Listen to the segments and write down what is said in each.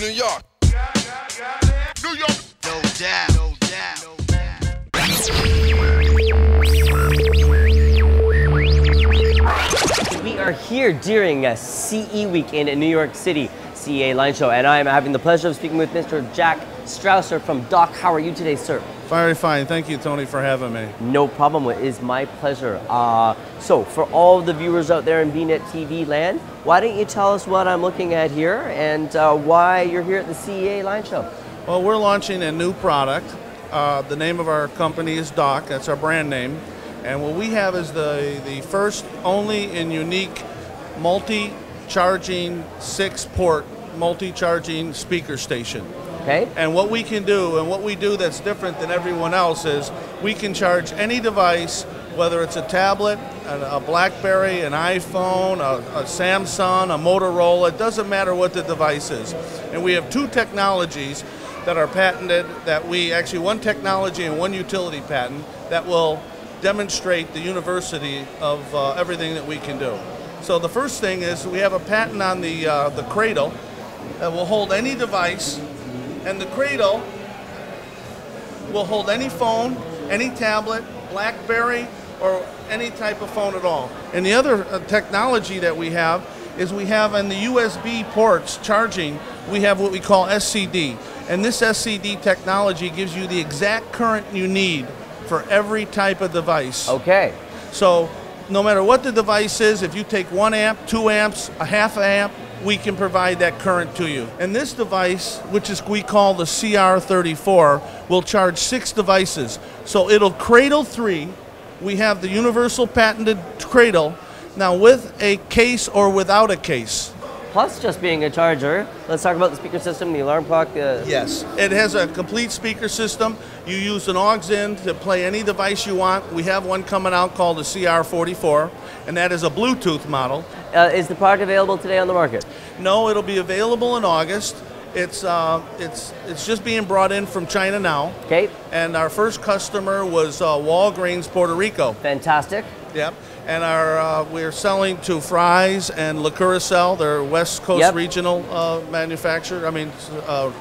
New York. New York. No doubt. No doubt. We are here during a CE week in New York City, CEA Line Show, and I am having the pleasure of speaking with Mr. Jack Strausar from Dok. How are you today, sir? Very fine. Thank you, Tony, for having me. No problem. It is my pleasure. So, for all the viewers out there in bnetTV land, why don't you tell us what I'm looking at here and why you're here at the CEA Line Show? Well, we're launching a new product. The name of our company is Dok. That's our brand name. And what we have is the first, only, and unique multi-charging 6-port multi-charging speaker station. Okay. And what we can do, and what we do that's different than everyone else, is we can charge any device, whether it's a tablet, a BlackBerry, an iPhone, a Samsung, a Motorola. It doesn't matter what the device is. And we have 2 technologies that are patented, that we actually, one technology and one utility patent that will demonstrate the university of everything that we can do. So the first thing is we have a patent on the cradle that will hold any device, and the cradle will hold any phone, any tablet, BlackBerry, or any type of phone at all. And the other technology that we have is we have on the USB ports charging, we have what we call SCD. And this SCD technology gives you the exact current you need for every type of device. Okay. So no matter what the device is, if you take 1 amp, 2 amps, a half amp, we can provide that current to you. And this device, which is we call the CR34, will charge 6 devices. So it'll cradle 3. We have the universal patented cradle, now with a case or without a case. Plus just being a charger, let's talk about the speaker system, the alarm clock. Yes, it has a complete speaker system. You use an aux in to play any device you want. We have one coming out called the CR44, and that is a Bluetooth model. Is the product available today on the market? No, it'll be available in August. It's just being brought in from China now. Okay. And our first customer was Walgreens, Puerto Rico. Fantastic. Yep. And we're selling to Fry's and Le Curacao, their West Coast regional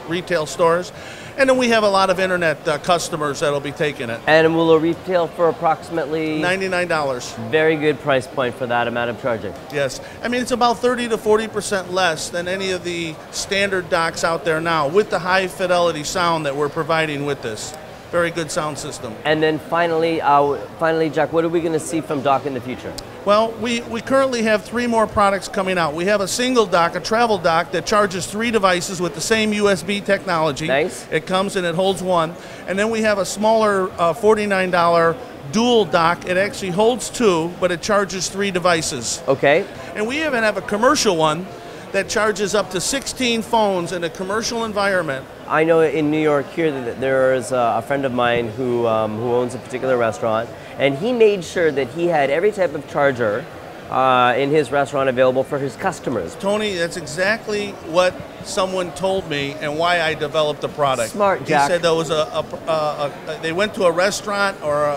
retail stores. And then we have a lot of internet customers that'll be taking it. And will it retail for approximately $99. Very good price point for that amount of charging. Yes. I mean, it's about 30 to 40% less than any of the standard docks out there now, with the high fidelity sound that we're providing with this. Very good sound system. And then finally, Jack, what are we going to see from Dok in the future? Well, we currently have 3 more products coming out. We have a single dock, a travel dock, that charges 3 devices with the same USB technology. Nice. It comes and it holds 1. And then we have a smaller $49 dual dock. It actually holds 2, but it charges 3 devices. Okay. And we even have a commercial one that charges up to 16 phones in a commercial environment. I know in New York here that there is a friend of mine who owns a particular restaurant, and he made sure that he had every type of charger in his restaurant available for his customers. Tony, that's exactly what someone told me and why I developed the product. Smart, Jack. He said there was they went to a restaurant or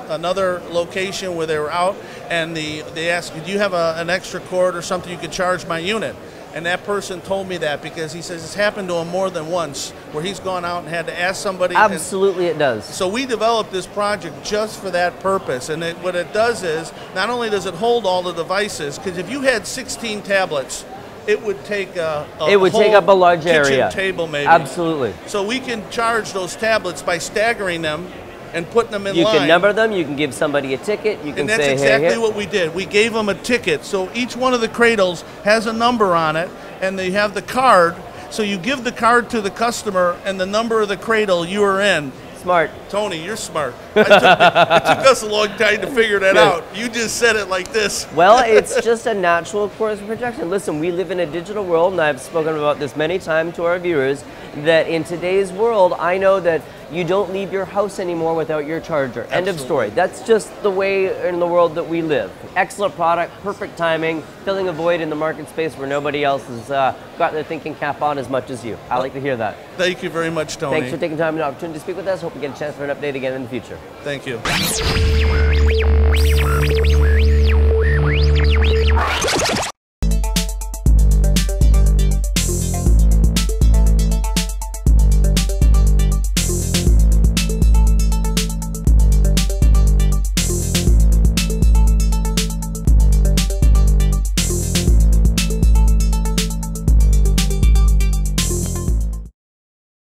another location where they were out, and they asked, do you have an extra cord or something you could charge my unit? And that person told me that because he says it's happened to him more than once, where he's gone out and had to ask somebody. Absolutely, it does. So we developed this project just for that purpose. And what it does is, not only does it hold all the devices, because if you had 16 tablets, it would take take up a large area. Table maybe. Absolutely. So we can charge those tablets by staggering them and putting them in line. You can number them, you can give somebody a ticket, you can say, and that's exactly what we did. We gave them a ticket. So each one of the cradles has a number on it, and they have the card. So you give the card to the customer and the number of the cradle you are in. Smart. Tony, you're smart. It took us a long time to figure that out. You just said it like this. Well, it's just a natural course of projection. Listen, we live in a digital world, and I've spoken about this many times to our viewers, that in today's world, I know that you don't leave your house anymore without your charger. End of story. That's just the way in the world that we live. Excellent product, perfect timing, filling a void in the market space where nobody else has got their thinking cap on as much as you. I like to hear that. Thank you very much, Tony. Thanks for taking time and opportunity to speak with us. Hope we get a chance for an update again in the future. Thank you.